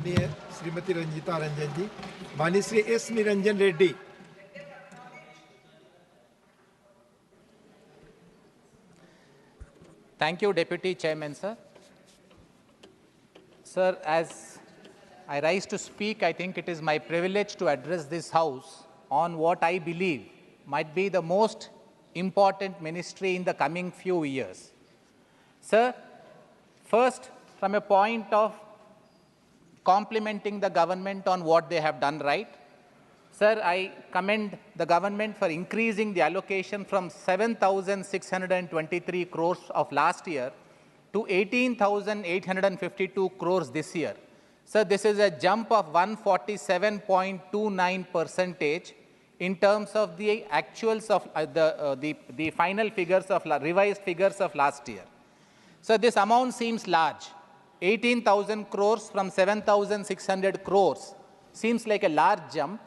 श्रीमती रंजन जी, माननीय Shri S Niranjan Reddy. Thank you, Deputy Chairman, sir. Sir, as I rise to speak, I think it is my privilege to address this House on what I believe might be the most important ministry in the coming few years. Sir, first, from a point of complimenting the government on what they have done right, sir, I commend the government for increasing the allocation from 7,623 crores of last year to 18,852 crores this year. Sir, this is a jump of 147.29% in terms of the actuals of the final figures of revised figures of last year. So this amount seems large. 18,000 crores from 7,600 crores seems like a large jump.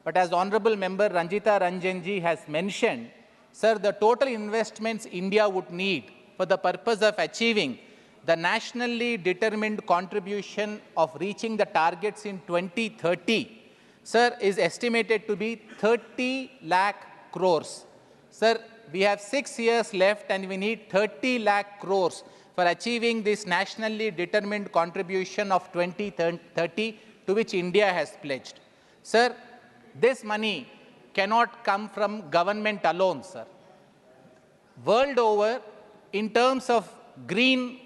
But as Honorable Member Ranjan ji has mentioned, sir, the total investments India would need for the purpose of achieving the nationally determined contribution of reaching the targets in 2030, sir, is estimated to be 30 lakh crores. Sir, we have 6 years left and we need 30 lakh crores for achieving this nationally determined contribution of 2030 to which India has pledged. Sir, this money cannot come from government alone, sir. World over, in terms of green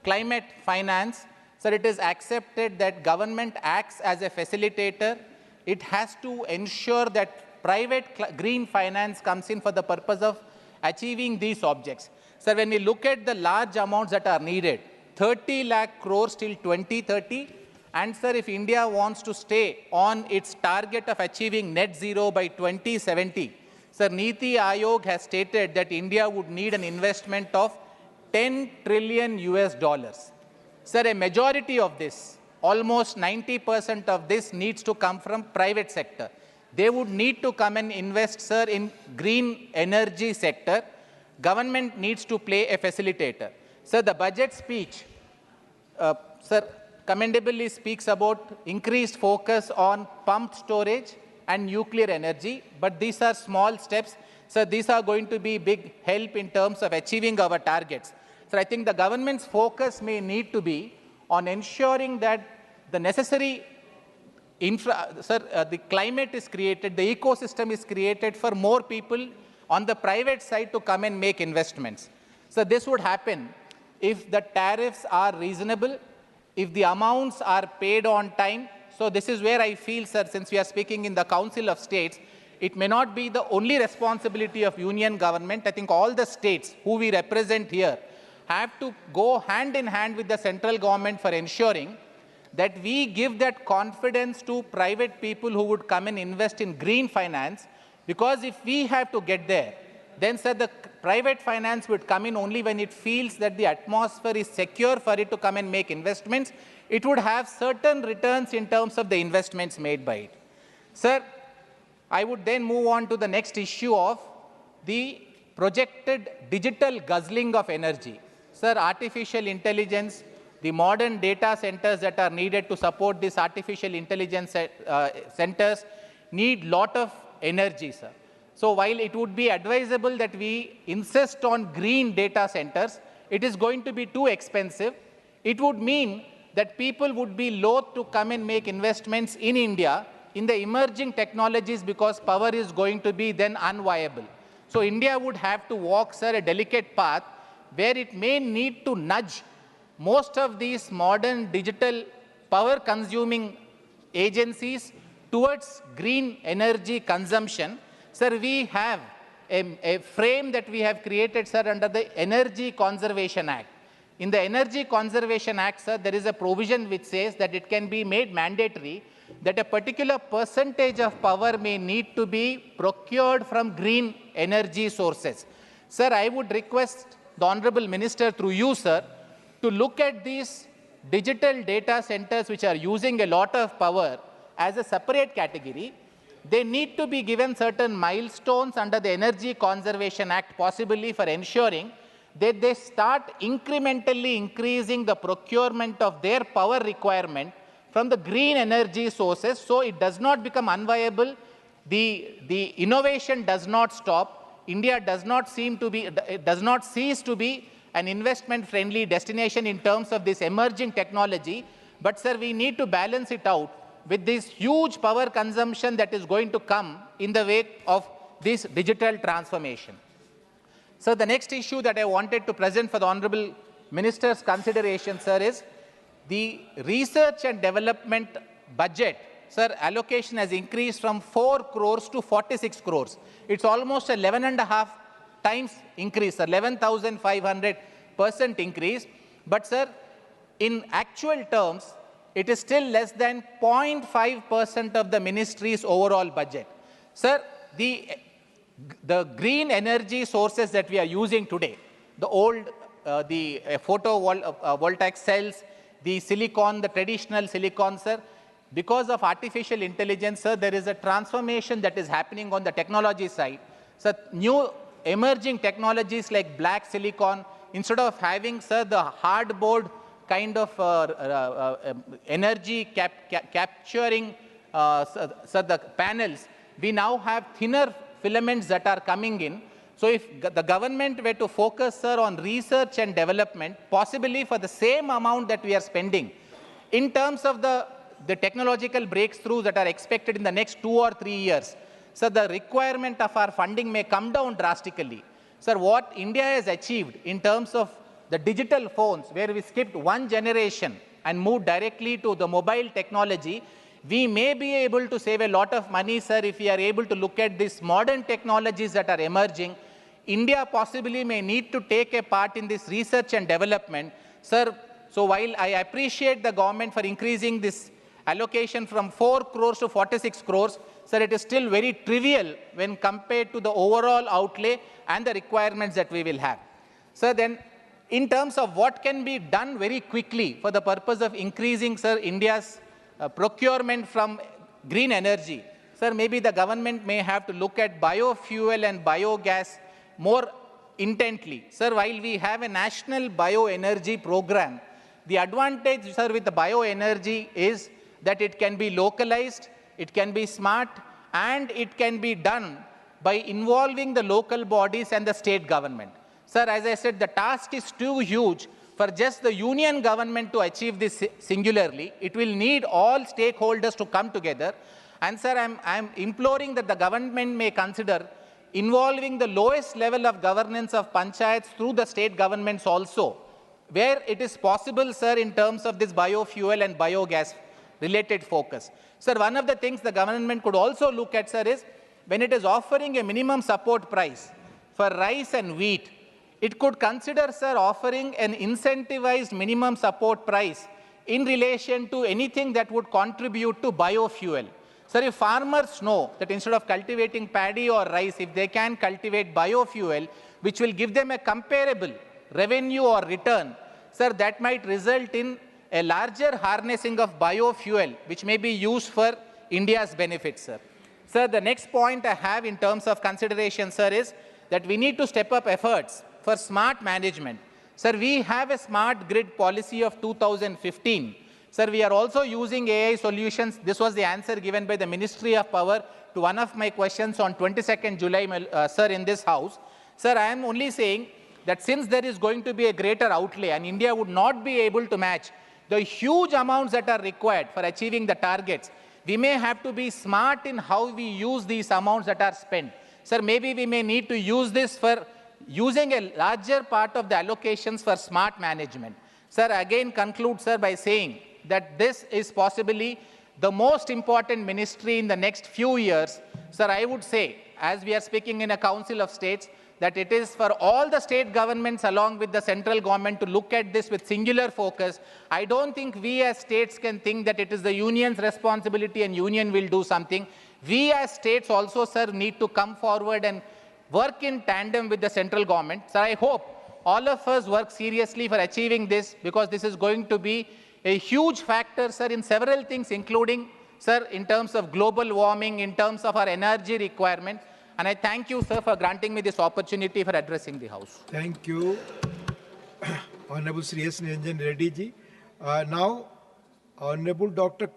climate finance, sir, it is accepted that government acts as a facilitator. It has to ensure that private green finance comes in for the purpose of achieving these objects. Sir, when we look at the large amounts that are needed, 30 lakh crores till 2030, and sir, if India wants to stay on its target of achieving net zero by 2070, sir, Niti Aayog has stated that India would need an investment of 10 trillion US dollars. Sir, a majority of this, almost 90% of this needs to come from private sector. They would need to come and invest, sir, in green energy sector. Government needs to play a facilitator. Sir, the budget speech, sir, commendably speaks about increased focus on pumped storage and nuclear energy, but these are small steps. So these are going to be big help in terms of achieving our targets. So I think the government's focus may need to be on ensuring that the necessary the climate is created, the ecosystem is created for more people on the private side to come and make investments. So this would happen if the tariffs are reasonable, if the amounts are paid on time. So this is where I feel, sir, since we are speaking in the Council of States, it may not be the only responsibility of union government. I think all the states who we represent here have to go hand in hand with the central government for ensuring that we give that confidence to private people who would come and invest in green finance. Because if we have to get there, then, sir, the private finance would come in only when it feels that the atmosphere is secure for it to come and make investments. It would have certain returns in terms of the investments made by it. Sir, I would then move on to the next issue of the projected digital guzzling of energy. Sir, artificial intelligence, the modern data centers that are needed to support these artificial intelligence centers need lot of energy, sir. So while it would be advisable that we insist on green data centers, it is going to be too expensive. It would mean that people would be loath to come and make investments in India in the emerging technologies because power is going to be then unviable. So India would have to walk, sir, a delicate path where it may need to nudge most of these modern digital power consuming agencies towards green energy consumption. Sir, we have a frame that we have created, sir, under the Energy Conservation Act. In the Energy Conservation Act, sir, there is a provision which says that it can be made mandatory that a particular percentage of power may need to be procured from green energy sources. Sir, I would request the Honorable Minister through you, sir, to look at these digital data centers which are using a lot of power as a separate category. They need to be given certain milestones under the Energy Conservation Act, possibly for ensuring that they start incrementally increasing the procurement of their power requirement from the green energy sources, so it does not become unviable. The innovation does not stop. India does not cease to be an investment-friendly destination in terms of this emerging technology. But, sir, we need to balance it out with this huge power consumption that is going to come in the wake of this digital transformation. So the next issue that I wanted to present for the Honorable Minister's consideration, sir, is the research and development budget. Sir, allocation has increased from 4 crores to 46 crores. It's almost 11.5 times increase, 11,500% increase. But, sir, in actual terms, it is still less than 0.5% of the ministry's overall budget. Sir, the green energy sources that we are using today, the old, the photovoltaic cells, the silicon, the traditional silicon, sir, because of artificial intelligence, sir, there is a transformation that is happening on the technology side. So new emerging technologies like black silicon, instead of having, sir, the hardboard kind of energy capturing, sir, the panels, we now have thinner filaments that are coming in. So if the government were to focus, sir, on research and development, possibly for the same amount that we are spending, in terms of the technological breakthroughs that are expected in the next 2 or 3 years, so the requirement of our funding may come down drastically. Sir, what India has achieved in terms of the digital phones, where we skipped one generation and moved directly to the mobile technology, we may be able to save a lot of money, sir, if we are able to look at these modern technologies that are emerging. India possibly may need to take a part in this research and development. Sir, so while I appreciate the government for increasing this allocation from 4 crores to 46 crores, sir, it is still very trivial when compared to the overall outlay and the requirements that we will have. Sir, then, in terms of what can be done very quickly for the purpose of increasing, sir, India's procurement from green energy, sir, maybe the government may have to look at biofuel and biogas more intently. Sir, while we have a national bioenergy program, the advantage, sir, with the bioenergy is that it can be localized, it can be smart, and it can be done by involving the local bodies and the state government. Sir, as I said, the task is too huge for just the union government to achieve this singularly. It will need all stakeholders to come together. And, sir, I'm imploring that the government may consider involving the lowest level of governance of panchayats through the state governments also, where it is possible, sir, in terms of this biofuel and biogas related focus. Sir, one of the things the government could also look at, sir, is when it is offering a minimum support price for rice and wheat, it could consider, sir, offering an incentivized minimum support price in relation to anything that would contribute to biofuel. Sir, if farmers know that instead of cultivating paddy or rice, if they can cultivate biofuel, which will give them a comparable revenue or return, sir, that might result in a larger harnessing of biofuel, which may be used for India's benefit, sir. Sir, the next point I have in terms of consideration, sir, is that we need to step up efforts for smart management. Sir, we have a smart grid policy of 2015. Sir, we are also using AI solutions. This was the answer given by the Ministry of Power to one of my questions on 22nd July, sir, in this house. Sir, I am only saying that since there is going to be a greater outlay and India would not be able to match the huge amounts that are required for achieving the targets, we may have to be smart in how we use these amounts that are spent. Sir, maybe we may need to use this for using a larger part of the allocations for smart management. Sir, again conclude, sir, by saying that this is possibly the most important ministry in the next few years. Sir, I would say, as we are speaking in a council of states, that it is for all the state governments along with the central government to look at this with singular focus. I don't think we as states can think that it is the union's responsibility and union will do something. We as states also, sir, need to come forward and work in tandem with the central government. Sir, I hope all of us work seriously for achieving this, because this is going to be a huge factor, sir, in several things, including, sir, in terms of global warming, in terms of our energy requirement. And I thank you, sir, for granting me this opportunity for addressing the House. Thank you, Honorable Shri Niranjan Reddy ji. Now, Honorable Dr.